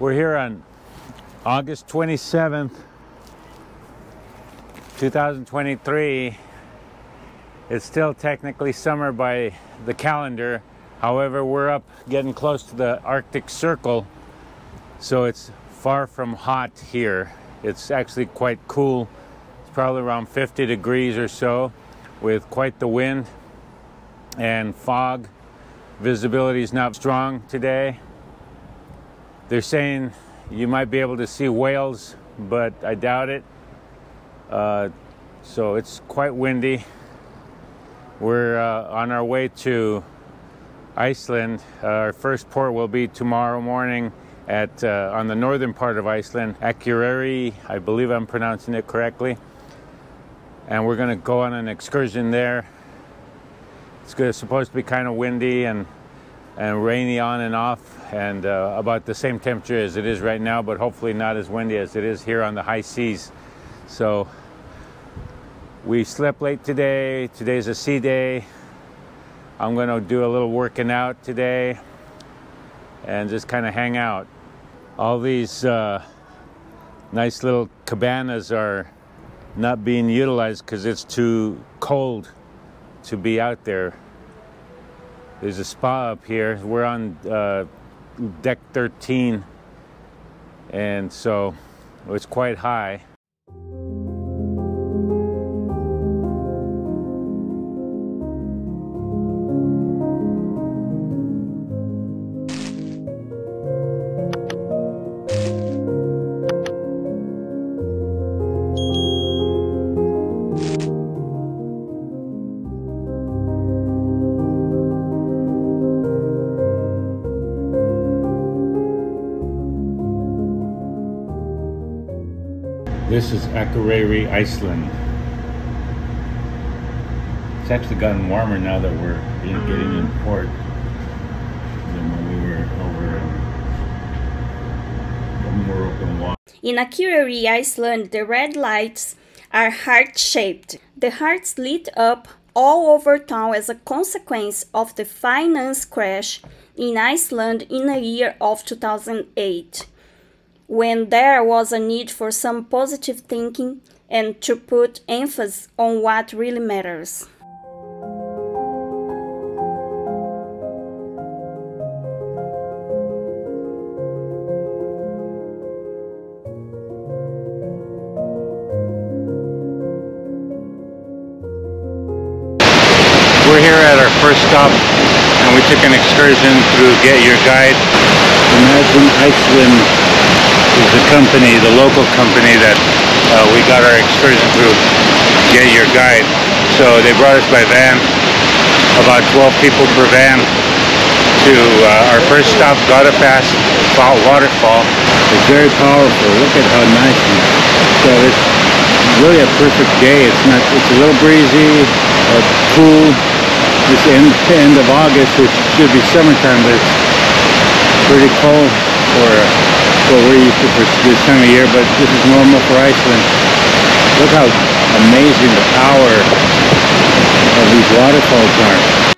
We're here on August 27th, 2023. It's still technically summer by the calendar. However, we're up getting close to the Arctic Circle, so it's far from hot here. It's actually quite cool. It's probably around 50 degrees or so, with quite the wind and fog. Visibility is not strong today. They're saying you might be able to see whales, but I doubt it. So it's quite windy. We're on our way to Iceland. Our first port will be tomorrow morning at on the northern part of Iceland, Akureyri. I believe I'm pronouncing it correctly. And we're going to go on an excursion there. It's supposed to be kind of windy and rainy on and off, and about the same temperature as it is right now, but hopefully not as windy as it is here on the high seas. So we slept late today. Today's a sea day. I'm going to do a little working out today and just kind of hang out. All these nice little cabanas are not being utilized because it's too cold to be out there. There's a spa up here. We're on deck 13, and so it's quite high. This is Akureyri, Iceland. It's actually gotten warmer now that we're getting in port than when we were over in more open water. In Akureyri, Iceland, the red lights are heart-shaped. The hearts lit up all over town as a consequence of the finance crash in Iceland in the year of 2008. When there was a need for some positive thinking and to put emphasis on what really matters. We're here at our first stop, and we took an excursion through Get Your Guide. Imagine Iceland is the company, the local company that we got our excursion through, Get Your Guide. So they brought us by van, about 12 people per van, to our first stop, Godafoss Waterfall. It's very powerful. Look at how nice it is. So it's really a perfect day. It's a little breezy, cool. This end of August, which should be summertime, but it's pretty cold for what we're used to for this time of year, but this is normal for Iceland. Look how amazing the power of these waterfalls are.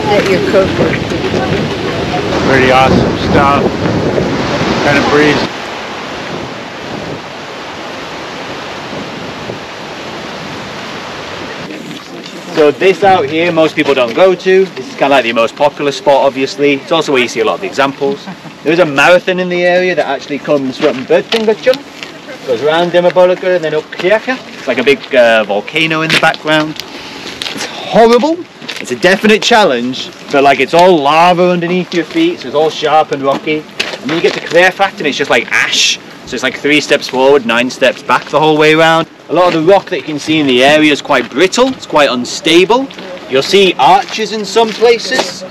That you're cooking. Pretty awesome stuff. Kind of breeze. So this out here, most people don't go to. This is kind of like the most popular spot, obviously. It's also where you see a lot of the examples. There's a marathon in the area that actually comes from Grjotagja, goes around Dimmuborgir and then up Grjotagja. It's like a big volcano in the background. It's horrible. It's a definite challenge, but like it's all lava underneath your feet, so it's all sharp and rocky. And then you get to Hverir and it's just like ash. So it's like 3 steps forward, 9 steps back the whole way around. A lot of the rock that you can see in the area is quite brittle, it's quite unstable. You'll see arches in some places,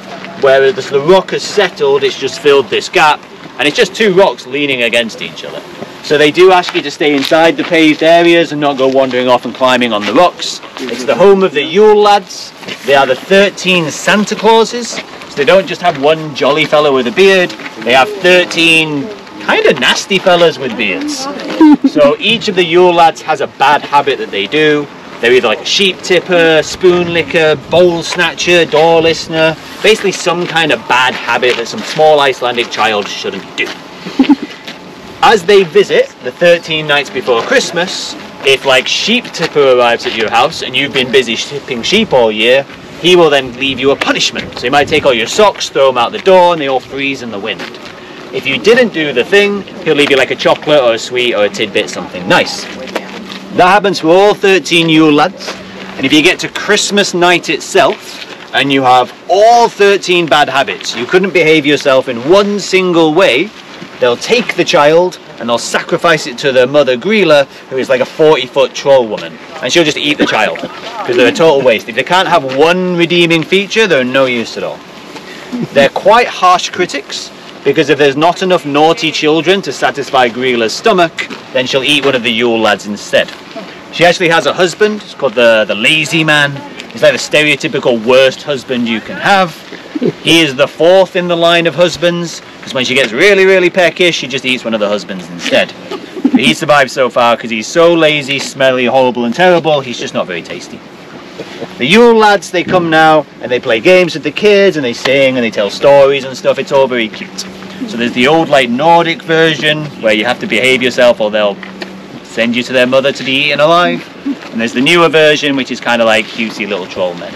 where as the rock has settled, it's just filled this gap, and it's just two rocks leaning against each other. So they do ask you to stay inside the paved areas and not go wandering off and climbing on the rocks. It's the home of the Yule lads. They are the 13 Santa Clauses. So they don't just have one jolly fellow with a beard, they have 13 kind of nasty fellas with beards. So each of the Yule lads has a bad habit that they do. They're either like a sheep tipper, spoon licker, bowl snatcher, door listener, basically some kind of bad habit that some small Icelandic child shouldn't do. As they visit the 13 nights before Christmas, if like sheep tipper arrives at your house and you've been busy shipping sheep all year, he will then leave you a punishment. So he might take all your socks, throw them out the door, and they all freeze in the wind. If you didn't do the thing, he'll leave you like a chocolate or a sweet or a tidbit, something nice. That happens for all 13 Yule lads. And if you get to Christmas night itself, and you have all 13 bad habits, you couldn't behave yourself in one single way, they'll take the child and they'll sacrifice it to their mother Grilla, who is like a 40-foot troll woman, and she'll just eat the child because they're a total waste. If they can't have one redeeming feature, they're no use at all. They're quite harsh critics, because if there's not enough naughty children to satisfy Grilla's stomach, then she'll eat one of the Yule lads instead. She actually has a husband, it's called the lazy man. He's like the stereotypical worst husband you can have. He is the fourth in the line of husbands, because when she gets really, really peckish, she just eats one of the husbands instead. But he survived so far because he's so lazy, smelly, horrible and terrible, he's just not very tasty. The Yule lads, they come now and they play games with the kids and they sing and they tell stories and stuff. It's all very cute. So there's the old like Nordic version where you have to behave yourself or they'll send you to their mother to be eaten alive. And there's the newer version which is kind of like cutesy little troll men.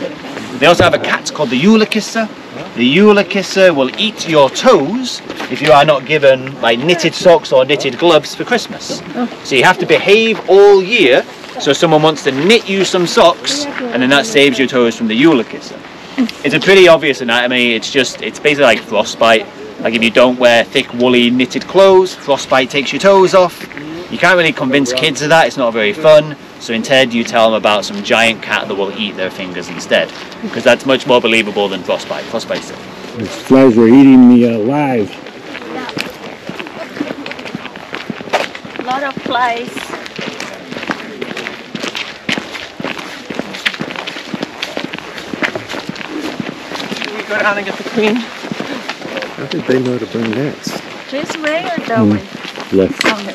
They also have a cat called the Julekisser. The Julekisser will eat your toes if you are not given like knitted socks or knitted gloves for Christmas. So you have to behave all year. So someone wants to knit you some socks, and then that saves your toes from the Julekisser. It's a pretty obvious anatomy. It's basically like frostbite. Like if you don't wear thick woolly knitted clothes, frostbite takes your toes off. You can't really convince kids of that. It's not very fun. So instead you tell them about some giant cat that will eat their fingers instead, because that's much more believable than frostbite. Frostbite's silly. These flies were eating me alive. A lot of flies. Go down and get the queen. How did they know to bring nets? This way or that way? Left. Okay.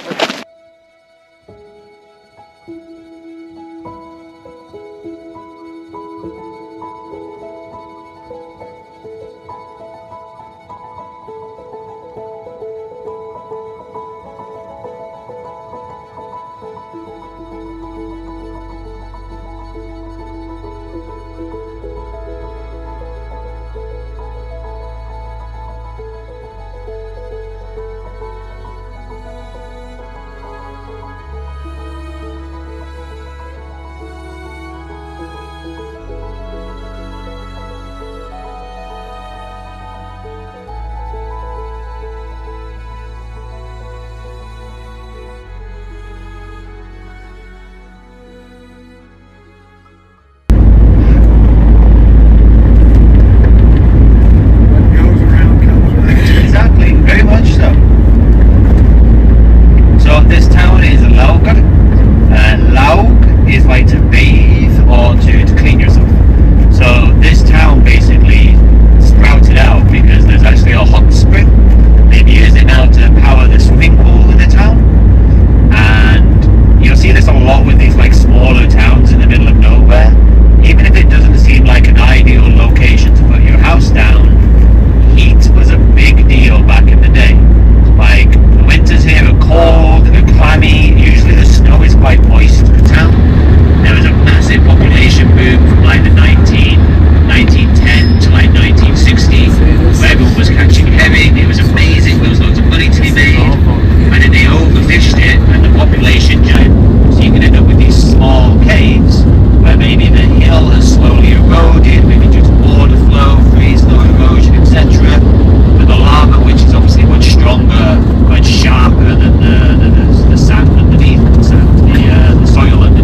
The soil underneath.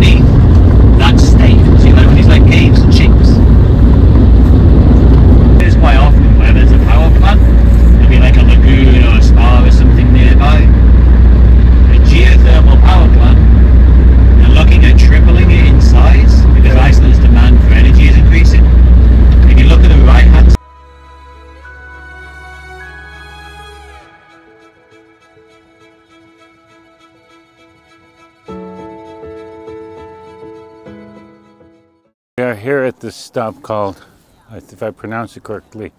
here at this stop called, if I pronounce it correctly,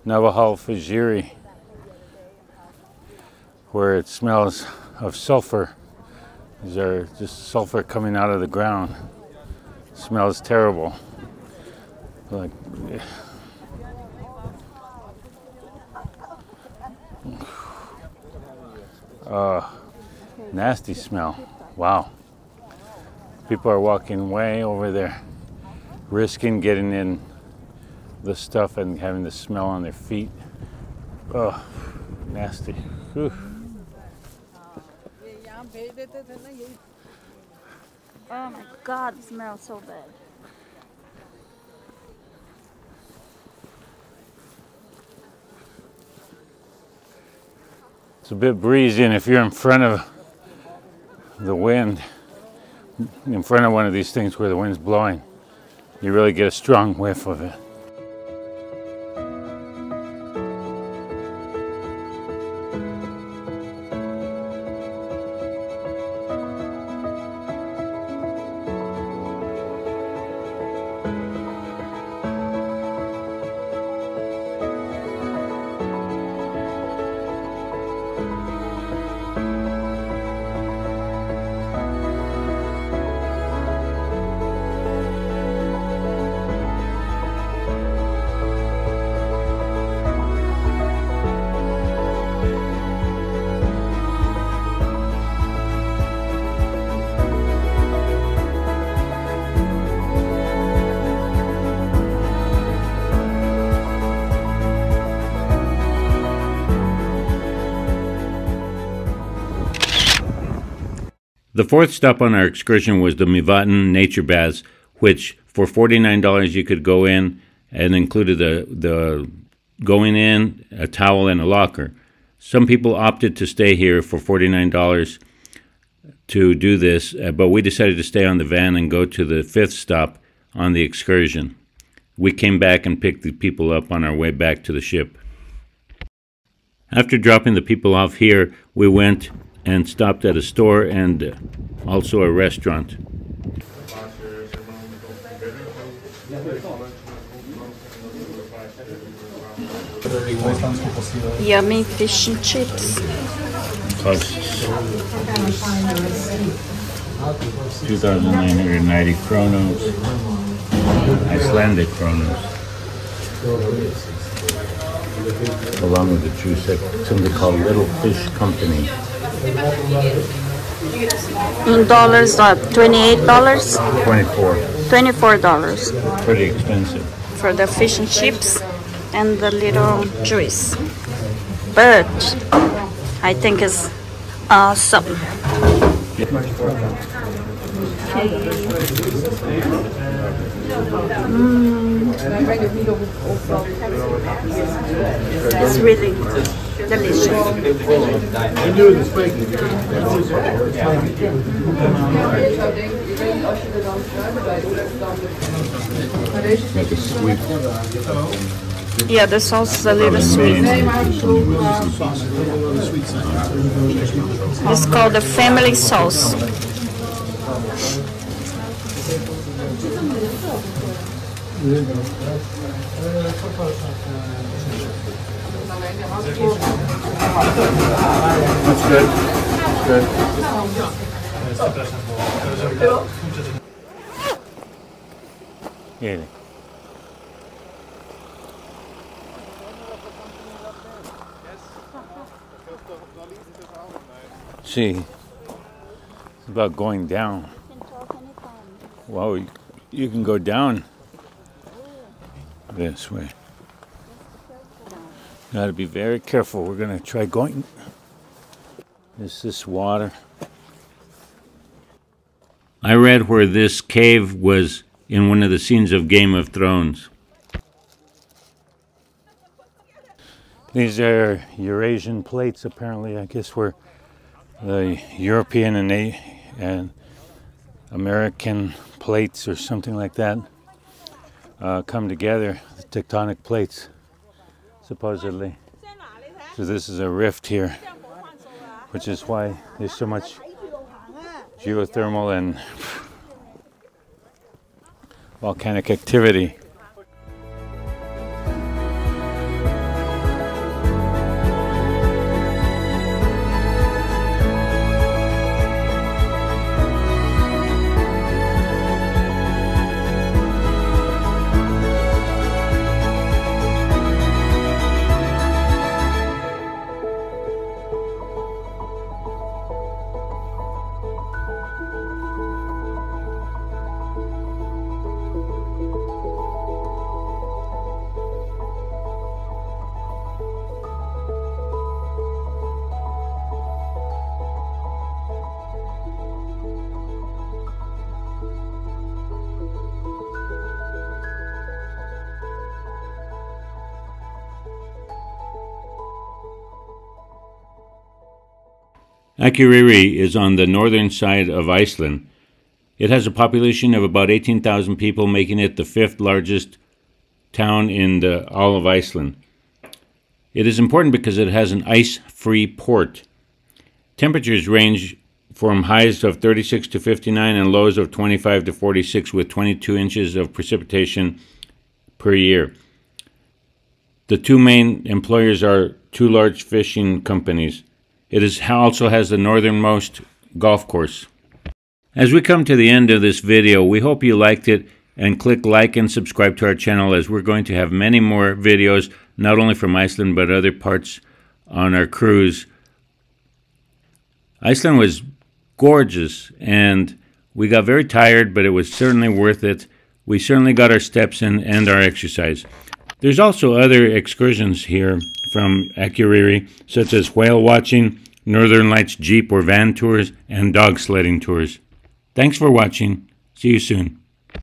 Myvatn, where it smells of sulfur. These are just sulfur coming out of the ground. It smells terrible. Like, nasty smell. Wow. People are walking way over there, risking getting in the stuff and having the smell on their feet. Oh, nasty. Whew. Oh my God, it smells so bad. It's a bit breezy, and if you're in front of the wind, in front of one of these things where the wind's blowing, you really get a strong whiff of it. The fourth stop on our excursion was the Myvatn nature baths, which for $49 you could go in, and included the going in, a towel, and a locker. Some people opted to stay here for $49 to do this, but we decided to stay on the van and go to the fifth stop on the excursion. We came back and picked the people up on our way back to the ship. After dropping the people off here, we went and stopped at a store and also a restaurant. Yummy fish and chips. Costs 2,990 kronos, Icelandic kronos, along with the juice at something called Little Fish Company. In dollars, $28? 24. $24 Pretty expensive. for the fish and chips and the little juice. But I think it's awesome. It's really delicious. Like a sweet. Yeah, the sauce is a little sweet. It's called the family sauce. That's good. Good. Yeah. See, it's about going down. Wow, you can go down this way. Got to be very careful. We're going to try going. Is this water? I read where this cave was in one of the scenes of Game of Thrones. These are Eurasian plates, apparently. I guess where the European and American plates or something like that come together, the tectonic plates, supposedly. So this is a rift here, which is why there's so much geothermal and volcanic activity. Akureyri is on the northern side of Iceland. It has a population of about 18,000 people, making it the fifth largest town in all of Iceland. It is important because it has an ice-free port. Temperatures range from highs of 36 to 59 and lows of 25 to 46, with 22 inches of precipitation per year. The two main employers are two large fishing companies. It also has the northernmost golf course. As we come to the end of this video, we hope you liked it, and click like and subscribe to our channel, as we're going to have many more videos, not only from Iceland but other parts on our cruise. Iceland was gorgeous, and we got very tired, but it was certainly worth it. We certainly got our steps in and our exercise. There's also other excursions here from Akureyri, such as whale watching, Northern Lights Jeep or van tours, and dog sledding tours. Thanks for watching. See you soon.